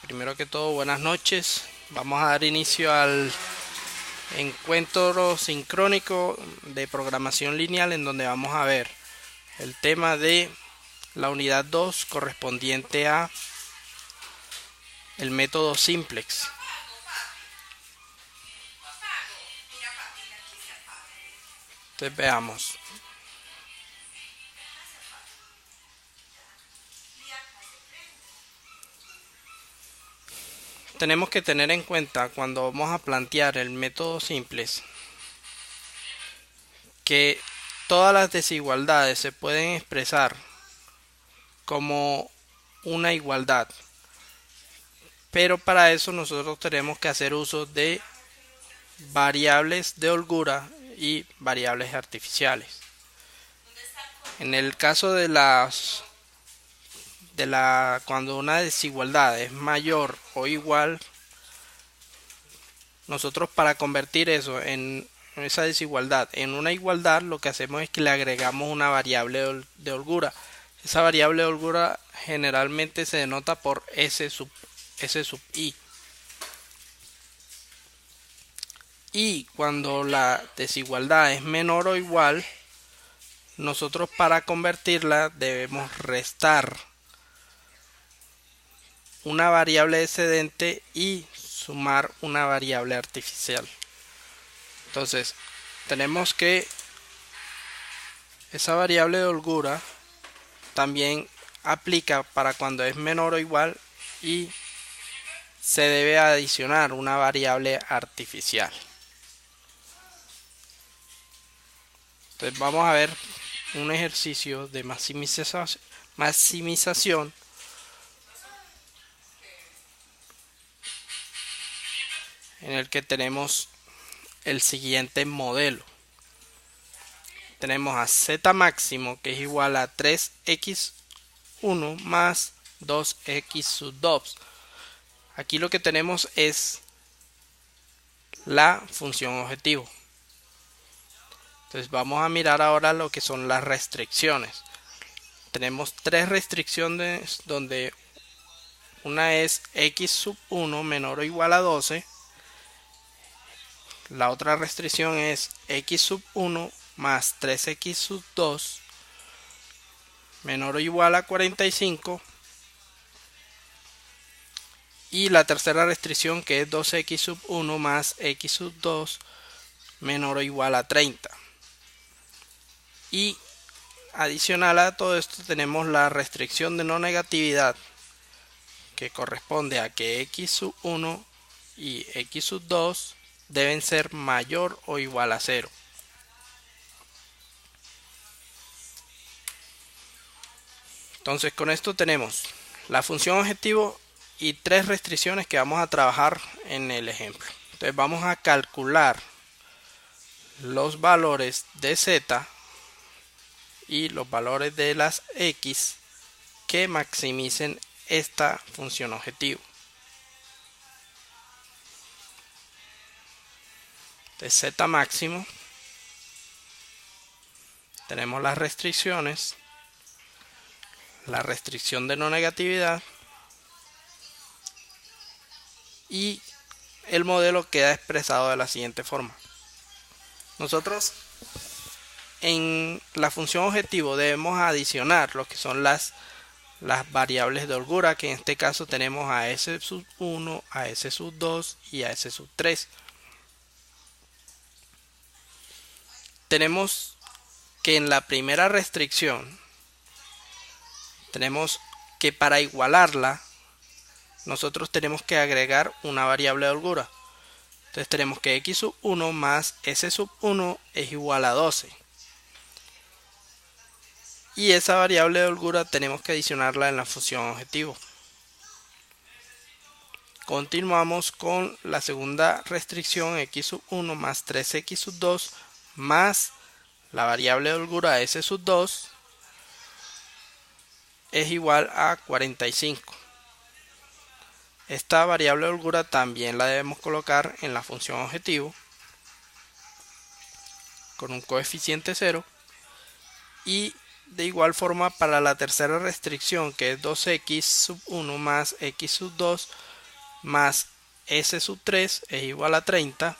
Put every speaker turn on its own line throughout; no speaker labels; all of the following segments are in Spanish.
Primero que todo, buenas noches. Vamos a dar inicio al encuentro sincrónico de programación lineal en donde vamos a ver el tema de la unidad 2 correspondiente a el método simplex. Entonces veamos. Tenemos que tener en cuenta cuando vamos a plantear el método simplex que todas las desigualdades se pueden expresar como una igualdad, pero para eso nosotros tenemos que hacer uso de variables de holgura y variables artificiales. En el caso de cuando una desigualdad es mayor o igual, nosotros para convertir eso en esa desigualdad en una igualdad, lo que hacemos es que le agregamos una variable de holgura. Esa variable de holgura generalmente se denota por S sub I. Y cuando la desigualdad es menor o igual, nosotros para convertirla debemos restar una variable excedente y sumar una variable artificial. Entonces tenemos que esa variable de holgura también aplica para cuando es menor o igual y se debe adicionar una variable artificial. Entonces vamos a ver un ejercicio de maximización en el que tenemos el siguiente modelo. Tenemos a z máximo, que es igual a 3x1 más 2x sub 2. Aquí lo que tenemos es la función objetivo. Entonces vamos a mirar ahora lo que son las restricciones. Tenemos tres restricciones donde una es x sub 1 menor o igual a 12. La otra restricción es x sub 1 más 3x sub 2 menor o igual a 45. Y la tercera restricción, que es 2x sub 1 más x sub 2 menor o igual a 30. Y adicional a todo esto tenemos la restricción de no negatividad, que corresponde a que x sub 1 y x sub 2 deben ser mayor o igual a 0. Entonces con esto tenemos la función objetivo y tres restricciones que vamos a trabajar en el ejemplo. Entonces vamos a calcular los valores de z y los valores de las x que maximicen esta función objetivo. De z máximo tenemos las restricciones, la restricción de no negatividad, y el modelo queda expresado de la siguiente forma. Nosotros en la función objetivo debemos adicionar lo que son las variables de holgura, que en este caso tenemos a s sub 1, a s sub 2 y a s sub 3. Tenemos que en la primera restricción tenemos que para igualarla nosotros tenemos que agregar una variable de holgura. Entonces tenemos que x sub 1 más s sub 1 es igual a 12. Y esa variable de holgura tenemos que adicionarla en la función objetivo. Continuamos con la segunda restricción, x sub 1 más 3x sub 2 más la variable de holgura s sub 2 es igual a 45. Esta variable de holgura también la debemos colocar en la función objetivo con un coeficiente 0 y de igual forma para la tercera restricción, que es 2x sub 1 más x sub 2 más s sub 3 es igual a 30,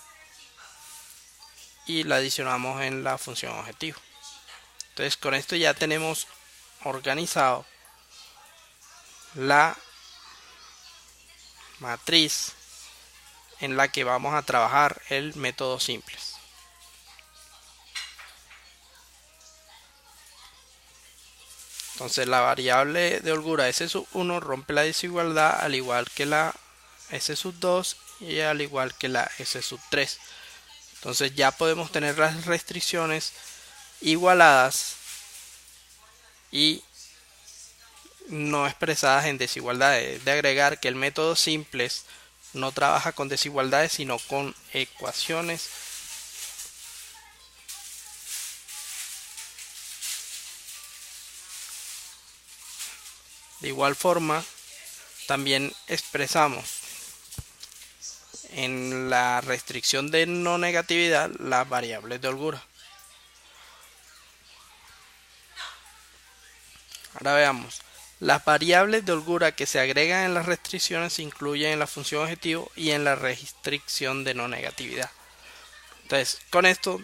y la adicionamos en la función objetivo. Entonces con esto ya tenemos organizado la matriz en la que vamos a trabajar el método simples. Entonces la variable de holgura s sub 1 rompe la desigualdad, al igual que la s sub 2 y al igual que la s sub 3. Entonces ya podemos tener las restricciones igualadas y no expresadas en desigualdades. De agregar que el método simples no trabaja con desigualdades sino con ecuaciones de igual forma. También expresamos en la restricción de no negatividad las variables de holgura. Ahora veamos. Las variables de holgura que se agregan en las restricciones se incluyen en la función objetivo y en la restricción de no negatividad. Entonces, con esto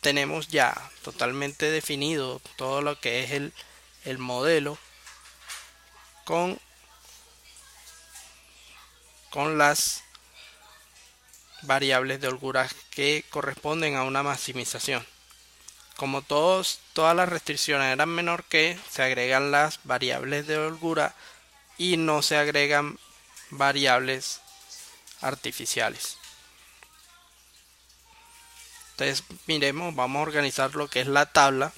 tenemos ya totalmente definido todo lo que es el modelo con las variables de holgura que corresponden a una maximización. Como todas las restricciones eran menor que, se agregan las variables de holgura y no se agregan variables artificiales. Entonces miremos, vamos a organizar lo que es la tabla.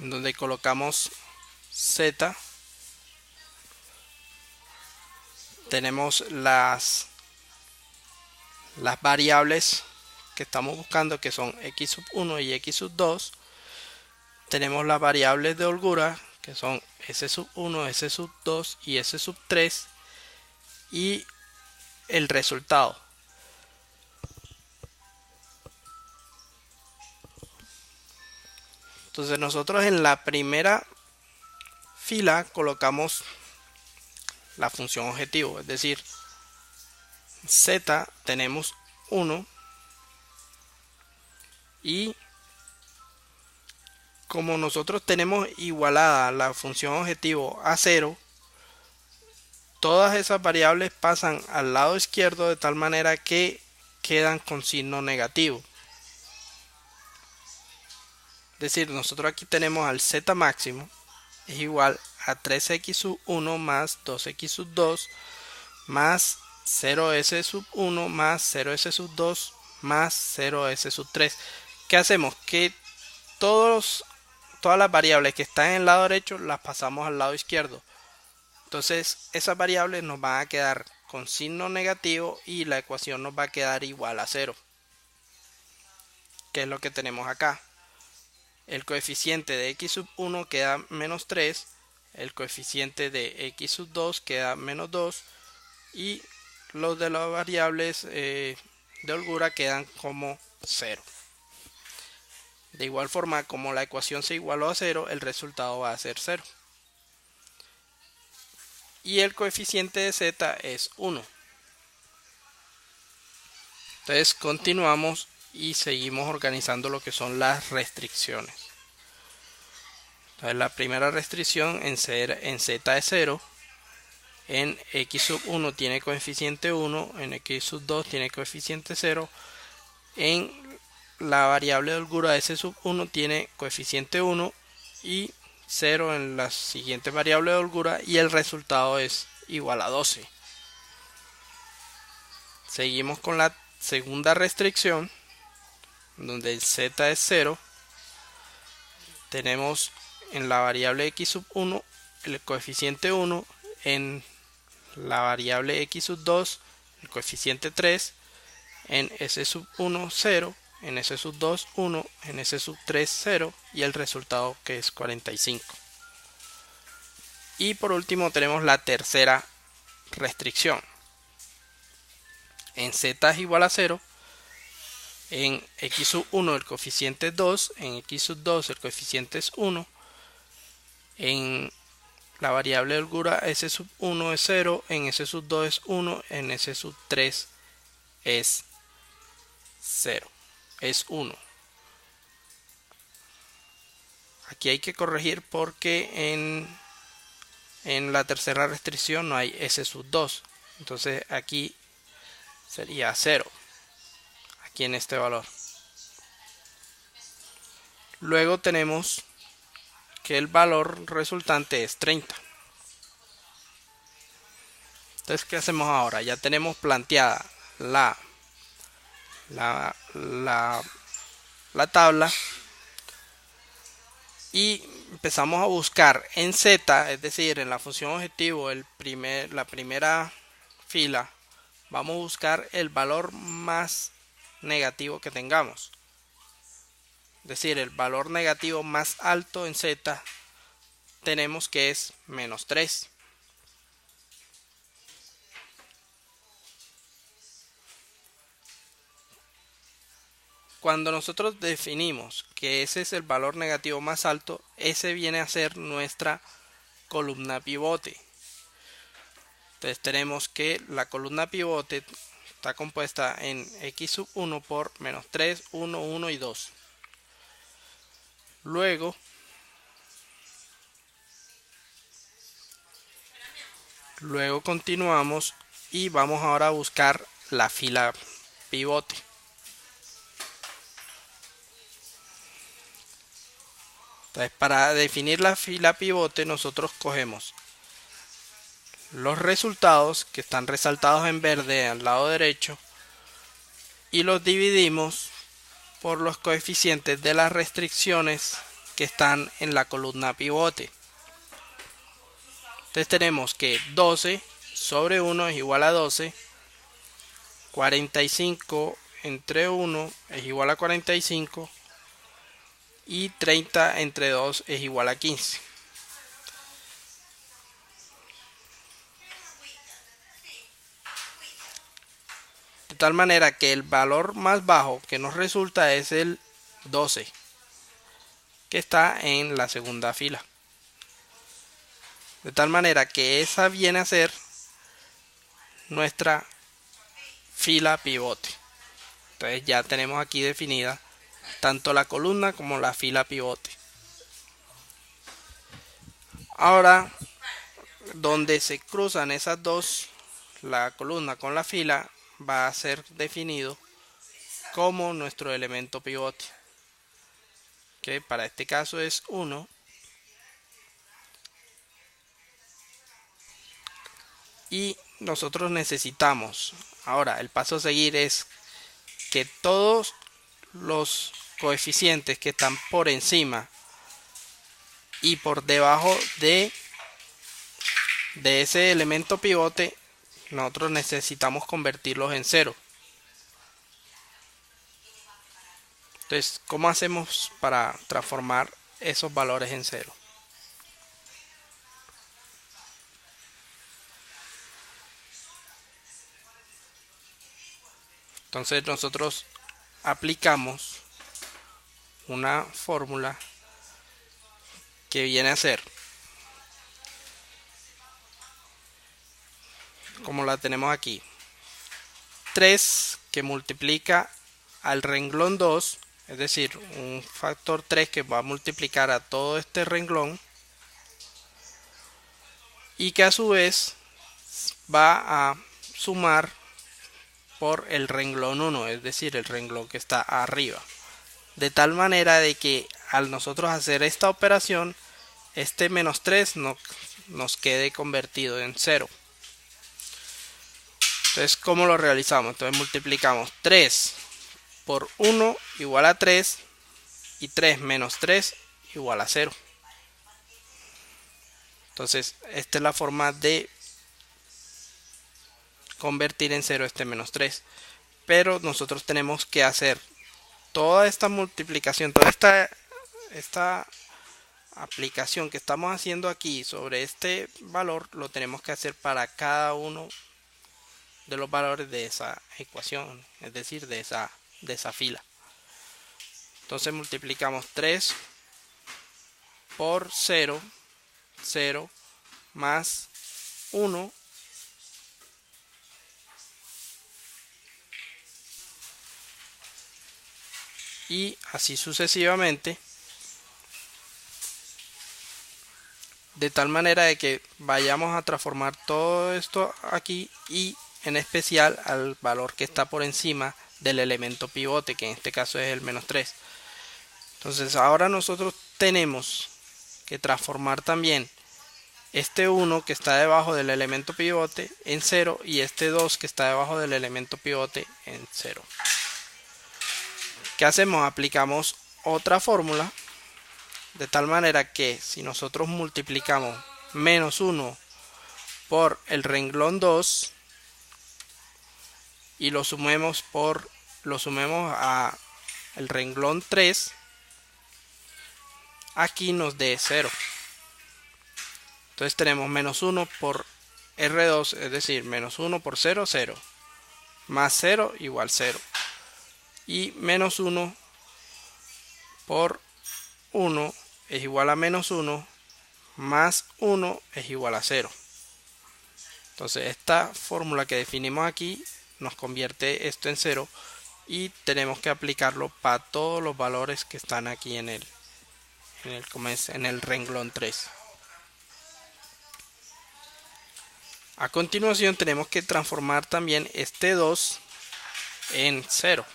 En donde colocamos z, tenemos las variables que estamos buscando, que son x sub 1 y x sub 2. Tenemos las variables de holgura, que son s sub 1, s sub 2 y s sub 3, y el resultado. Entonces nosotros en la primera fila colocamos la función objetivo, es decir, z tenemos 1, y como nosotros tenemos igualada la función objetivo a 0, todas esas variables pasan al lado izquierdo de tal manera que quedan con signo negativo. Es decir, nosotros aquí tenemos al z máximo es igual a 3x sub 1 más 2x sub 2 más 0s sub 1 más 0s sub 2 más 0s sub 3. ¿Qué hacemos? Que todas las variables que están en el lado derecho las pasamos al lado izquierdo. Entonces esas variables nos van a quedar con signo negativo y la ecuación nos va a quedar igual a 0. ¿Qué es lo que tenemos acá? El coeficiente de x sub 1 queda menos 3, el coeficiente de x sub 2 queda menos 2 y los de las variables de holgura quedan como 0. De igual forma, como la ecuación se igualó a 0, el resultado va a ser 0. Y el coeficiente de z es 1. Entonces continuamos y seguimos organizando lo que son las restricciones. Entonces la primera restricción en z es 0, en x sub 1 tiene coeficiente 1, en x sub 2 tiene coeficiente 0, en la variable de holgura s sub 1 tiene coeficiente 1 y 0 en la siguiente variable de holgura, y el resultado es igual a 12. Seguimos con la segunda restricción, donde el z es 0. Tenemos en la variable x sub 1 el coeficiente 1, en la variable x sub 2 el coeficiente 3, en s sub 1 0, en s sub 2 1, en s sub 3 0 y el resultado que es 45. Y por último tenemos la tercera restricción. En z es igual a 0, En x sub 1 el coeficiente es 2, en x sub 2 el coeficiente es 1, en la variable de holgura s sub 1 es 0, en s sub 2 es 1, en s sub 3 es 0, es 1. Aquí hay que corregir porque en la tercera restricción no hay s sub 2, entonces aquí sería 0, aquí en este valor. Luego tenemos que el valor resultante es 30. Entonces, ¿qué hacemos ahora? Ya tenemos planteada la tabla y empezamos a buscar en Z, es decir, en la función objetivo, la primera fila, vamos a buscar el valor más negativo que tengamos. Es decir, el valor negativo más alto en Z tenemos que es menos 3. Cuando nosotros definimos que ese es el valor negativo más alto, ese viene a ser nuestra columna pivote. Entonces tenemos que la columna pivote está compuesta en x sub 1 por menos 3, 1, 1 y 2. Luego continuamos y vamos ahora a buscar la fila pivote. Entonces, para definir la fila pivote, nosotros cogemos los resultados que están resaltados en verde al lado derecho y los dividimos por los coeficientes de las restricciones que están en la columna pivote. Entonces tenemos que 12 sobre 1 es igual a 12, 45 entre 1 es igual a 45 y 30 entre 2 es igual a 15. De tal manera que el valor más bajo que nos resulta es el 12, que está en la segunda fila. De tal manera que esa viene a ser nuestra fila pivote. Entonces ya tenemos aquí definida tanto la columna como la fila pivote. Ahora, donde se cruzan esas dos, la columna con la fila, va a ser definido como nuestro elemento pivote, que para este caso es 1. Y nosotros necesitamos, ahora el paso a seguir es que todos los coeficientes que están por encima y por debajo de ese elemento pivote, nosotros necesitamos convertirlos en 0. Entonces, ¿cómo hacemos para transformar esos valores en 0? Entonces nosotros aplicamos una fórmula que viene a ser, como la tenemos aquí, 3 que multiplica al renglón 2, es decir, un factor 3 que va a multiplicar a todo este renglón y que a su vez va a sumar por el renglón 1, es decir, el renglón que está arriba. De tal manera de que al nosotros hacer esta operación, este menos 3 nos quede convertido en 0. Entonces, ¿cómo lo realizamos? Entonces multiplicamos 3 por 1 igual a 3 y 3 menos 3 igual a 0. Entonces, esta es la forma de convertir en 0 este menos 3. Pero nosotros tenemos que hacer toda esta multiplicación, toda esta aplicación que estamos haciendo aquí sobre este valor, lo tenemos que hacer para cada uno de los valores de esa ecuación, es decir, de esa de esa fila. Entonces multiplicamos 3 por 0, 0 más 1 y así sucesivamente, de tal manera de que vayamos a transformar todo esto aquí y en especial al valor que está por encima del elemento pivote, que en este caso es el -3. Entonces ahora nosotros tenemos que transformar también este 1 que está debajo del elemento pivote en 0 y este 2 que está debajo del elemento pivote en 0. ¿Qué hacemos? Aplicamos otra fórmula de tal manera que si nosotros multiplicamos -1 por el renglón 2 y lo sumemos a el renglón 3, aquí nos dé 0. Entonces tenemos -1 por R2, es decir, -1 por 0, 0, más 0 igual 0. Y -1 por 1 es igual a -1, más 1 es igual a 0. Entonces esta fórmula que definimos aquí nos convierte esto en 0 y tenemos que aplicarlo para todos los valores que están aquí en el renglón 3. A continuación tenemos que transformar también este 2 en 0.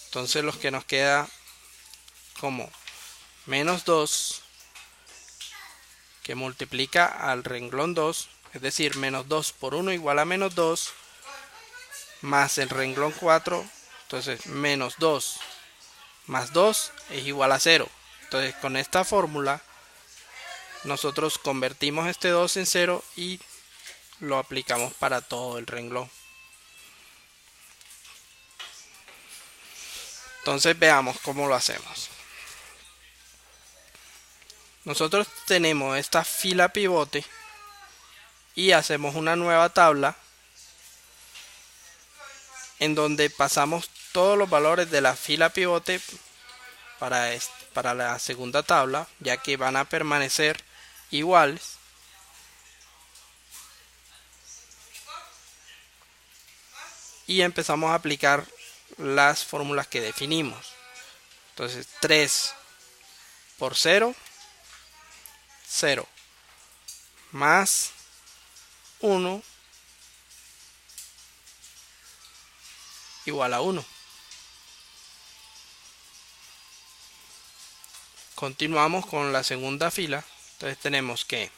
Entonces lo que nos queda como -2 que multiplica al renglón 2, es decir, -2 por 1 igual a -2, más el renglón 4, entonces -2 más 2 es igual a 0. Entonces con esta fórmula nosotros convertimos este 2 en 0 y lo aplicamos para todo el renglón. Entonces veamos cómo lo hacemos. Nosotros tenemos esta fila pivote y hacemos una nueva tabla en donde pasamos todos los valores de la fila pivote para la segunda tabla, ya que van a permanecer iguales. Y empezamos a aplicar las fórmulas que definimos. Entonces 3 por 0, 0, más 1 igual a 1. Continuamos con la segunda fila. Entonces tenemos que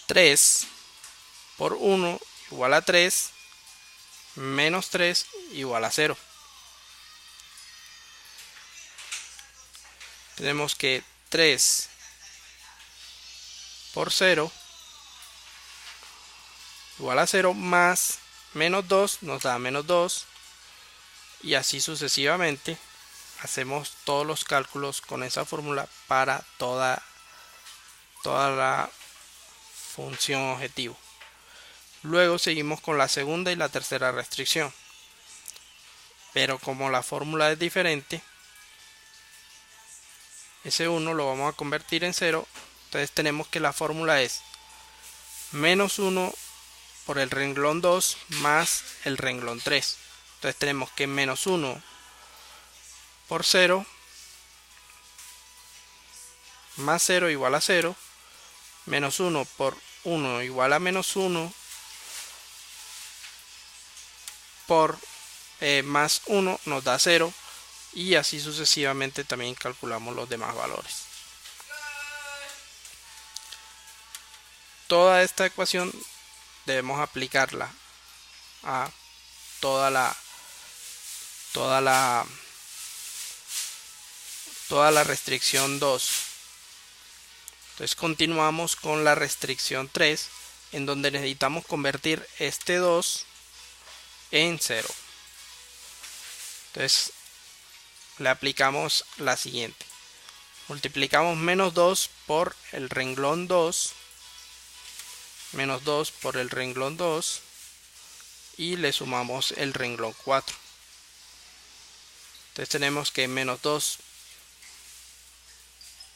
3 por 1 igual a 3, menos 3 igual a 0. Tenemos que 3 por 0 igual a 0, más -2 nos da -2 y así sucesivamente. Hacemos todos los cálculos con esa fórmula para toda la función objetivo. Luego seguimos con la segunda y la tercera restricción, pero como la fórmula es diferente, ese 1 lo vamos a convertir en 0. Entonces tenemos que la fórmula es -1 por el renglón 2 más el renglón 3. Entonces tenemos que -1 por 0 más 0 igual a 0, -1 por 1 igual a -1 por más 1 nos da 0 y así sucesivamente también calculamos los demás valores. Toda esta ecuación debemos aplicarla a toda la restricción 2. Entonces continuamos con la restricción 3, en donde necesitamos convertir este 2 en 0. Entonces le aplicamos la siguiente. Multiplicamos -2 por el renglón 2 menos 2 por el renglón 2 y le sumamos el renglón 4. Entonces tenemos que menos 2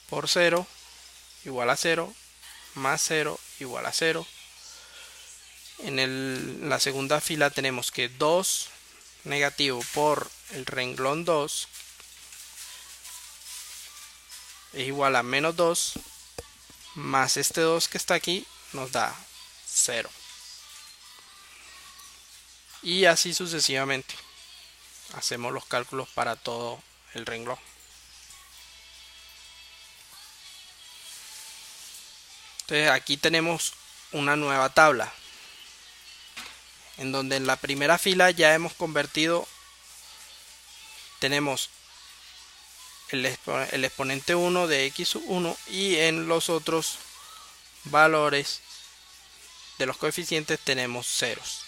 por 0 igual a 0, más 0 igual a 0. En la segunda fila tenemos que 2 negativo por el renglón 2 es igual a menos 2, más este 2 que está aquí nos da 0. Y así sucesivamente. Hacemos los cálculos para todo el renglón. Entonces aquí tenemos una nueva tabla, en donde en la primera fila ya hemos convertido, tenemos el exponente 1 de x1 y en los otros valores de los coeficientes tenemos ceros.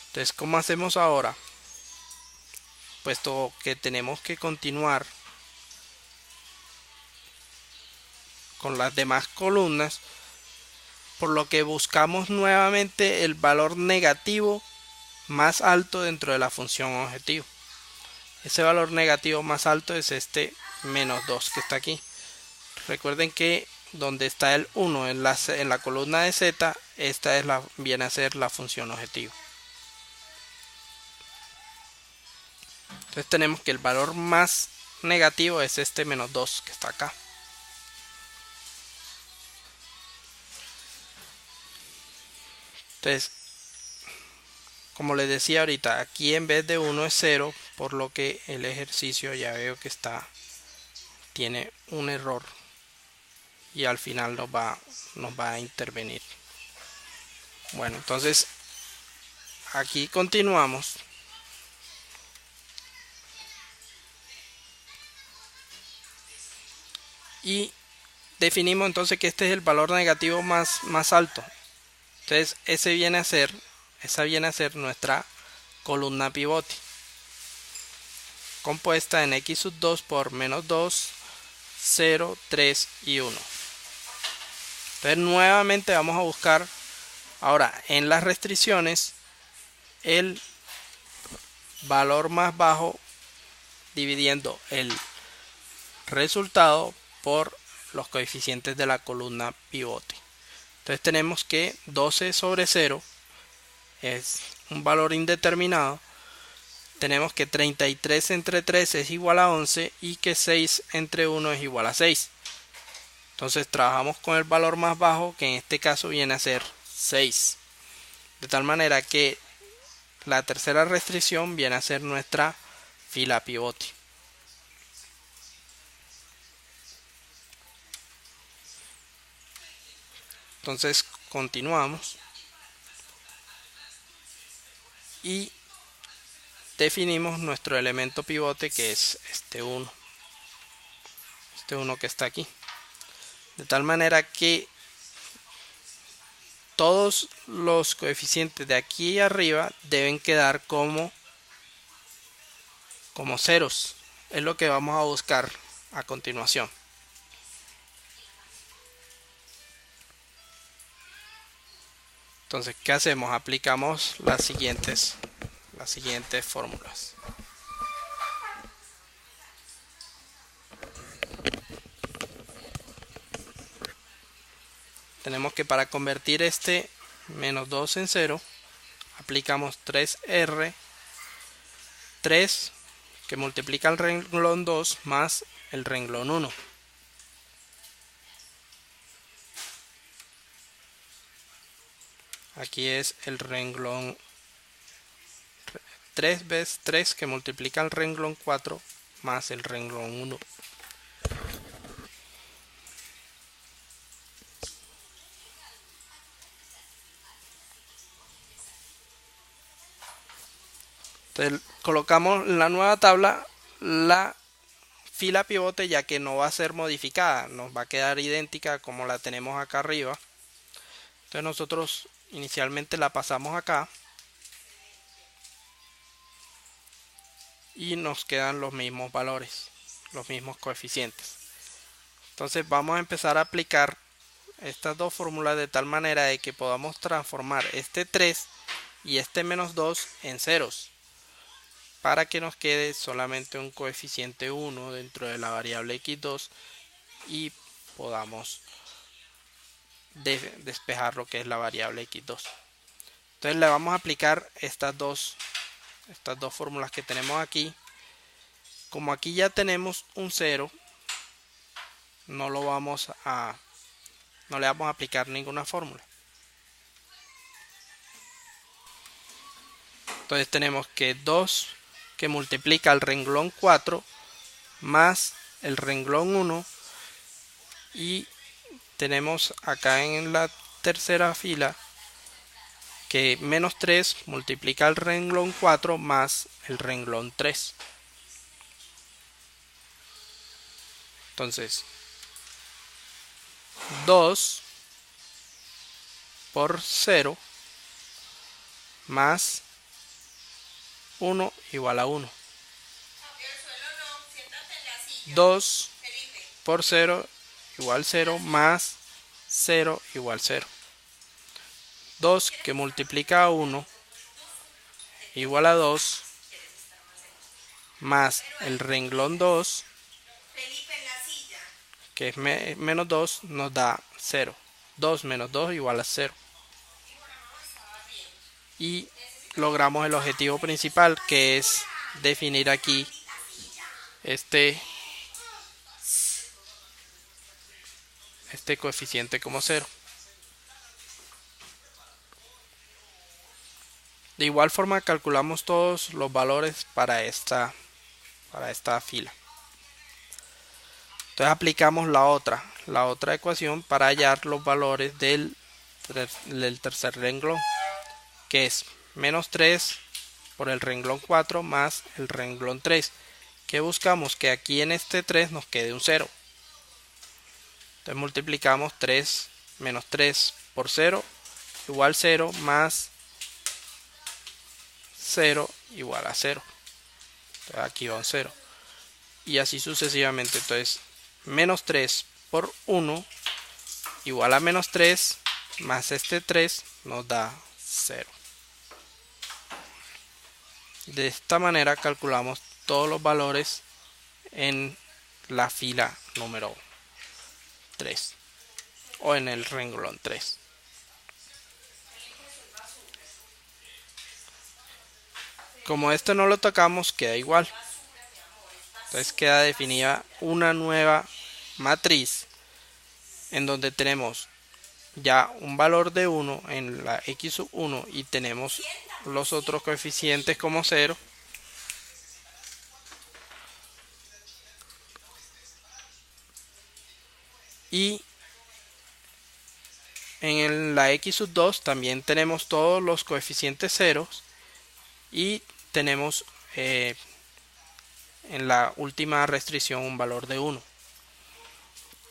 Entonces, ¿cómo hacemos ahora? Puesto que tenemos que continuar con las demás columnas, por lo que buscamos nuevamente el valor negativo más alto dentro de la función objetivo. Ese valor negativo más alto es este menos 2 que está aquí. Recuerden que donde está el 1 en la columna de z, esta es viene a ser la función objetivo. Entonces tenemos que el valor más negativo es este menos 2 que está acá. Entonces, como les decía ahorita, aquí en vez de 1 es 0, por lo que el ejercicio ya veo que tiene un error y al final nos va a intervenir. Bueno, entonces aquí continuamos. Y definimos entonces que este es el valor negativo más alto. Entonces esa viene a ser nuestra columna pivote, compuesta en x sub 2 por menos 2, 0, 3 y 1. Entonces nuevamente vamos a buscar ahora en las restricciones el valor más bajo dividiendo el resultado por los coeficientes de la columna pivote. Entonces tenemos que 12 sobre 0 es un valor indeterminado. Tenemos que 33 entre 3 es igual a 11 y que 6 entre 1 es igual a 6. Entonces trabajamos con el valor más bajo, que en este caso viene a ser 6. De tal manera que la tercera restricción viene a ser nuestra fila pivote. Entonces continuamos y definimos nuestro elemento pivote, que es este 1 que está aquí, de tal manera que todos los coeficientes de aquí arriba deben quedar como ceros. Es lo que vamos a buscar a continuación. Entonces, ¿qué hacemos? Aplicamos las siguientes fórmulas. Tenemos que para convertir este menos 2 en 0, aplicamos 3R, 3 que multiplica el renglón 2 más el renglón 1. Aquí es el renglón 3 veces 3 que multiplica el renglón 4 más el renglón 1. Entonces colocamos en la nueva tabla la fila pivote, ya que no va a ser modificada, nos va a quedar idéntica como la tenemos acá arriba. Entonces nosotros inicialmente la pasamos acá y nos quedan los mismos valores, los mismos coeficientes. Entonces vamos a empezar a aplicar estas dos fórmulas de tal manera de que podamos transformar este 3 y este menos 2 en ceros, para que nos quede solamente un coeficiente 1 dentro de la variable x2 y podamos despejar lo que es la variable x2. Entonces le vamos a aplicar estas dos fórmulas que tenemos aquí. Como aquí ya tenemos un 0, no le vamos a aplicar ninguna fórmula. Entonces tenemos que 2 que multiplica el renglón 4 más el renglón 1, y tenemos acá en la tercera fila que menos 3 multiplica el renglón 4 más el renglón 3. Entonces 2 por 0 más 1 igual a 1. 2 por 0 igual 0 más 0 igual 0. 2 que multiplica a 1 igual a 2 más el renglón 2, que es menos 2, nos da 0. 2 menos 2 igual a 0. Y logramos el objetivo principal, que es definir aquí este coeficiente como 0. De igual forma calculamos todos los valores para esta fila. Entonces aplicamos la otra ecuación para hallar los valores del tercer renglón, que es menos 3 por el renglón 4 más el renglón 3, que buscamos que aquí en este 3 nos quede un 0. Entonces multiplicamos 3 menos 3 por 0 igual 0 más 0 igual a 0. Entonces aquí va un 0. Y así sucesivamente. Entonces menos 3 por 1 igual a menos 3 más este 3 nos da 0. De esta manera calculamos todos los valores en la fila número 3 o en el renglón 3. Como esto no lo tocamos, queda igual. Entonces queda definida una nueva matriz en donde tenemos ya un valor de 1 en la x1 y tenemos los otros coeficientes como 0. Y en la x2 también tenemos todos los coeficientes ceros y tenemos en la última restricción un valor de 1.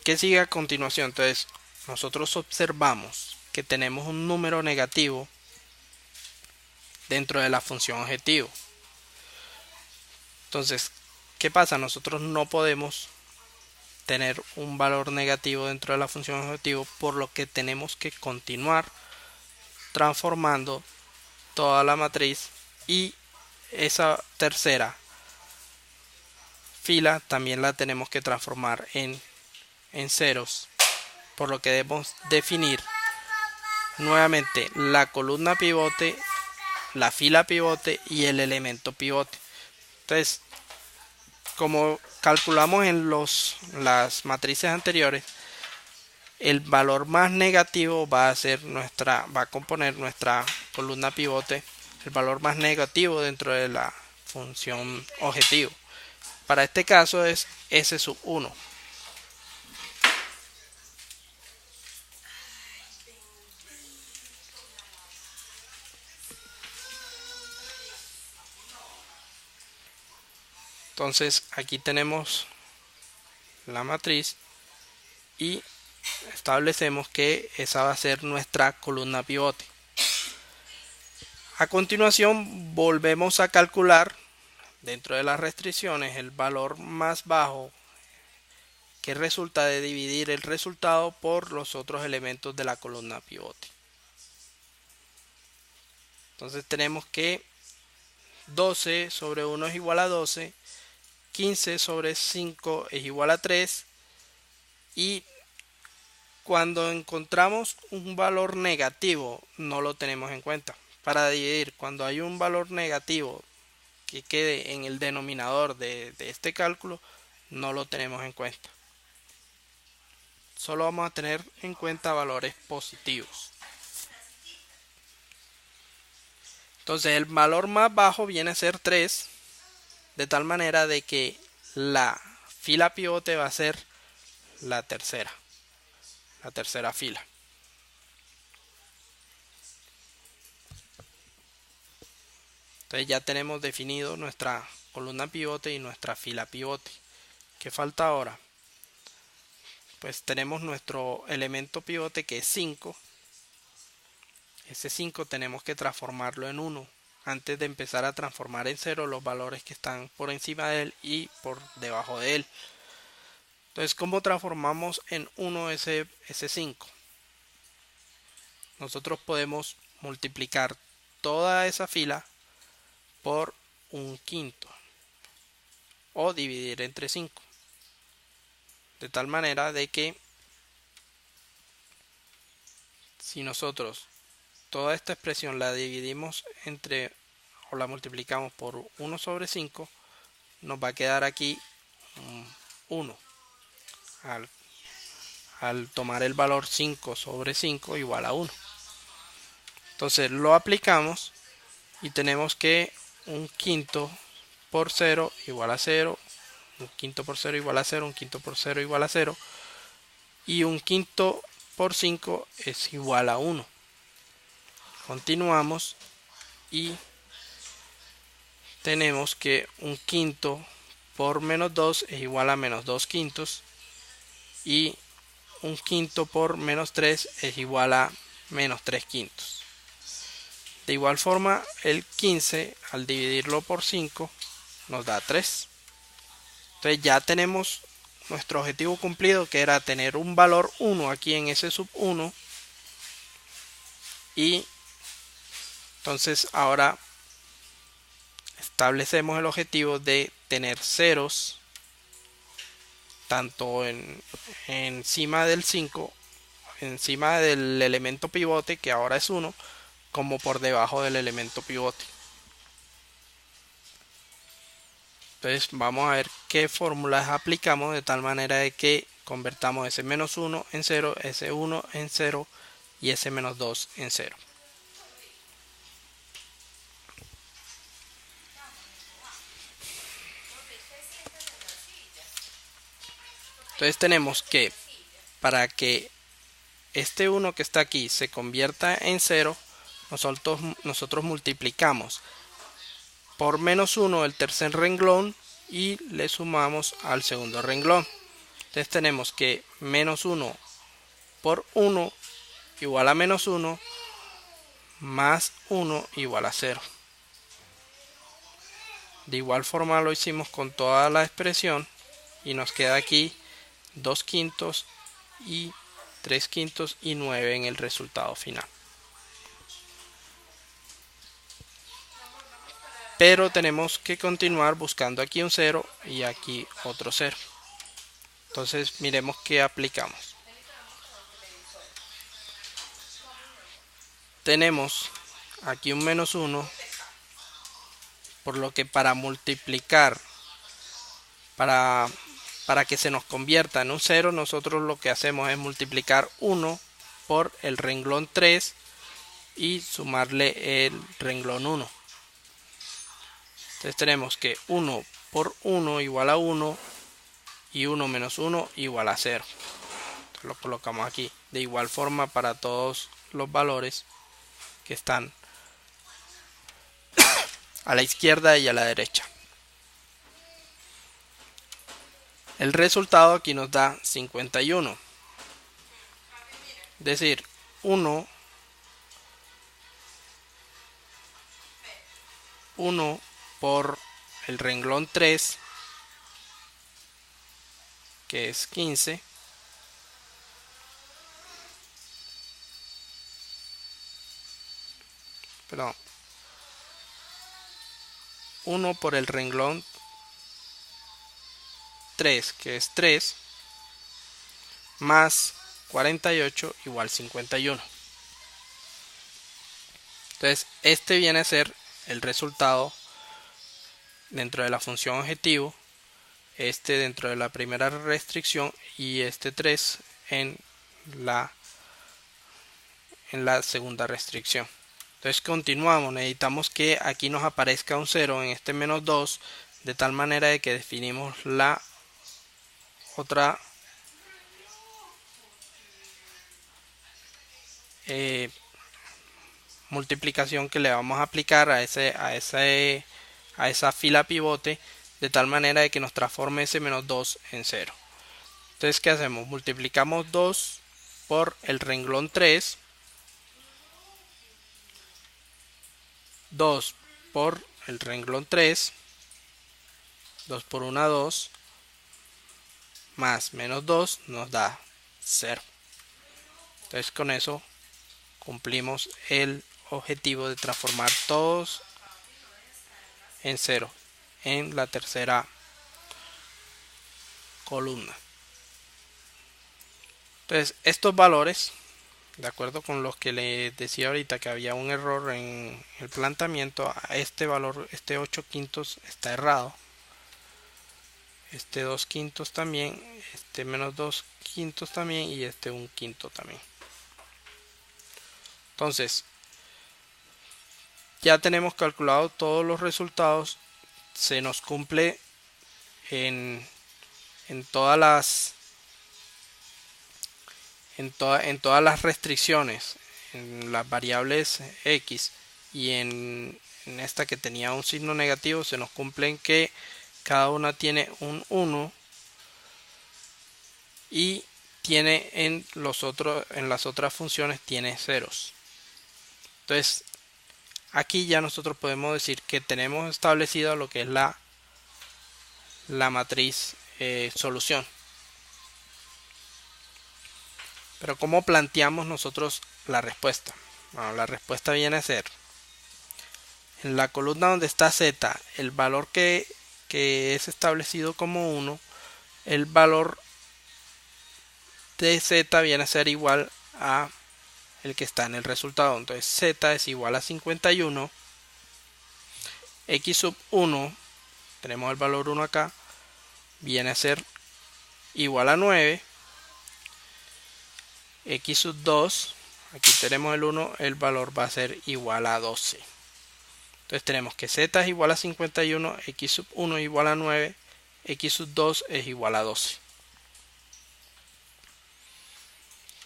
¿Qué sigue a continuación? Entonces nosotros observamos que tenemos un número negativo dentro de la función objetivo. Entonces, ¿qué pasa? Nosotros no podemos tener un valor negativo dentro de la función objetivo, por lo que tenemos que continuar transformando toda la matriz, y esa tercera fila también la tenemos que transformar en ceros, por lo que debemos definir nuevamente la columna pivote, la fila pivote y el elemento pivote. Entonces, como calculamos en las matrices anteriores, el valor más negativo va a componer nuestra columna pivote, el valor más negativo dentro de la función objetivo. Para este caso es S sub 1. Entonces aquí tenemos la matriz y establecemos que esa va a ser nuestra columna pivote. A continuación volvemos a calcular dentro de las restricciones el valor más bajo que resulta de dividir el resultado por los otros elementos de la columna pivote. Entonces tenemos que 12 sobre 1 es igual a 12, 15 sobre 5 es igual a 3, y cuando encontramos un valor negativo no lo tenemos en cuenta. Para dividir, cuando hay un valor negativo que quede en el denominador de este cálculo, no lo tenemos en cuenta. Solo vamos a tener en cuenta valores positivos. Entonces el valor más bajo viene a ser 3, de tal manera de que la fila pivote va a ser la tercera fila. Entonces ya tenemos definido nuestra columna pivote y nuestra fila pivote. ¿Qué falta ahora? Pues tenemos nuestro elemento pivote que es 5. Ese 5 tenemos que transformarlo en 1 antes de empezar a transformar en 0 los valores que están por encima de él y por debajo de él. Entonces, ¿cómo transformamos en 1 ese 5? Nosotros podemos multiplicar toda esa fila por un quinto o dividir entre 5, de tal manera de que si nosotros toda esta expresión la dividimos entre o la multiplicamos por 1 sobre 5, nos va a quedar aquí 1 al tomar el valor 5 sobre 5 igual a 1. Entonces lo aplicamos y tenemos que un quinto por 0 igual a 0, un quinto por 0 igual a 0, un quinto por 0 igual a 0, y un quinto por 5 es igual a 1. Continuamos y tenemos que un quinto por menos 2 es igual a menos 2 quintos, y un quinto por menos 3 es igual a menos 3 quintos. De igual forma, el 15 al dividirlo por 5 nos da 3. Entonces ya tenemos nuestro objetivo cumplido, que era tener un valor 1 aquí en ese sub 1. Y entonces ahora establecemos el objetivo de tener ceros tanto encima del 5, encima del elemento pivote, que ahora es 1, como por debajo del elemento pivote. Entonces vamos a ver qué fórmulas aplicamos de tal manera de que convertamos ese menos 1 en 0, ese 1 en 0 y ese menos 2 en 0. Entonces tenemos que, para que este 1 que está aquí se convierta en 0, nosotros multiplicamos por menos 1 el tercer renglón y le sumamos al segundo renglón. Entonces tenemos que menos 1 por 1 igual a menos 1 más 1 igual a 0. De igual forma lo hicimos con toda la expresión y nos queda aquí 2 quintos y 3 quintos y 9 en el resultado final. Pero tenemos que continuar buscando aquí un 0 y aquí otro 0. Entonces miremos qué aplicamos. Tenemos aquí un menos 1, por lo que para multiplicar, para que se nos convierta en un 0, nosotros lo que hacemos es multiplicar 1 por el renglón 3 y sumarle el renglón 1. Entonces tenemos que 1 por 1 igual a 1 y 1 menos 1 igual a 0. Entonces lo colocamos aquí. De igual forma para todos los valores que están a la izquierda y a la derecha. El resultado aquí nos da 51. Es decir, 1 por el renglón 3 que es 15, perdón, 1 por el renglón 3, que es 3, más 48 igual 51. Entonces, este viene a ser el resultado dentro de la función objetivo, este dentro de la primera restricción y este 3 en la segunda restricción. Entonces continuamos, necesitamos que aquí nos aparezca un 0 en este menos 2, de tal manera de que definimos la otra multiplicación que le vamos a aplicar a esa fila pivote, de tal manera de que nos transforme ese menos 2 en 0. Entonces, ¿qué hacemos? Multiplicamos 2 por el renglón 3, 2 por el renglón 3, 2 por 1, 2, más menos 2 nos da 0. Entonces, con eso cumplimos el objetivo de transformar todos en 0 en la tercera columna. Entonces, estos valores, de acuerdo con los que les decía ahorita que había un error en el planteamiento, este valor, este 8 quintos está errado, este 2 quintos también, este menos 2 quintos también y este 1 quinto también. Entonces, ya tenemos calculado todos los resultados, se nos cumple en todas las restricciones, en las variables x y en esta que tenía un signo negativo, se nos cumplen que cada una tiene un 1 y tiene en las otras funciones tiene ceros. Entonces, aquí ya nosotros podemos decir que tenemos establecido lo que es la matriz solución. Pero ¿cómo planteamos nosotros la respuesta? Bueno, la respuesta viene a ser, en la columna donde está z, el valor que es establecido como 1, el valor de z viene a ser igual a el que está en el resultado. Entonces z es igual a 51, x sub 1, tenemos el valor 1 acá, viene a ser igual a 9, x sub 2, aquí tenemos el 1, el valor va a ser igual a 12. Entonces tenemos que z es igual a 51, x sub 1 es igual a 9, x sub 2 es igual a 12.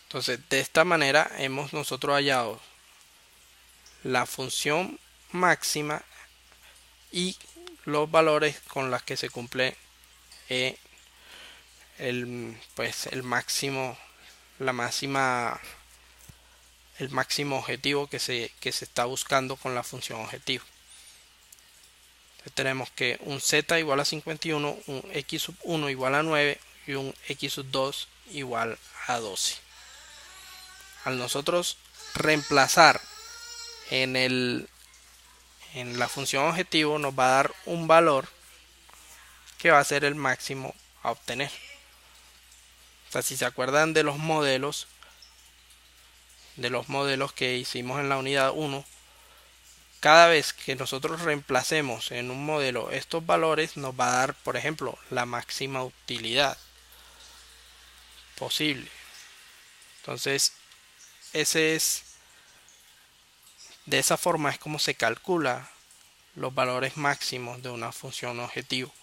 Entonces, de esta manera hemos nosotros hallado la función máxima y los valores con los que se cumple el máximo objetivo que se está buscando con la función objetivo. Entonces, tenemos que un z igual a 51, un x sub 1 igual a 9 y un x sub 2 igual a 12. Al nosotros reemplazar en la función objetivo, nos va a dar un valor que va a ser el máximo a obtener. O sea, si se acuerdan de los modelos que hicimos en la unidad 1, cada vez que nosotros reemplacemos en un modelo estos valores, nos va a dar, por ejemplo, la máxima utilidad posible. Entonces, de esa forma es como se calcula los valores máximos de una función objetivo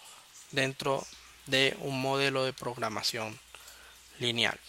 dentro de un modelo de programación lineal.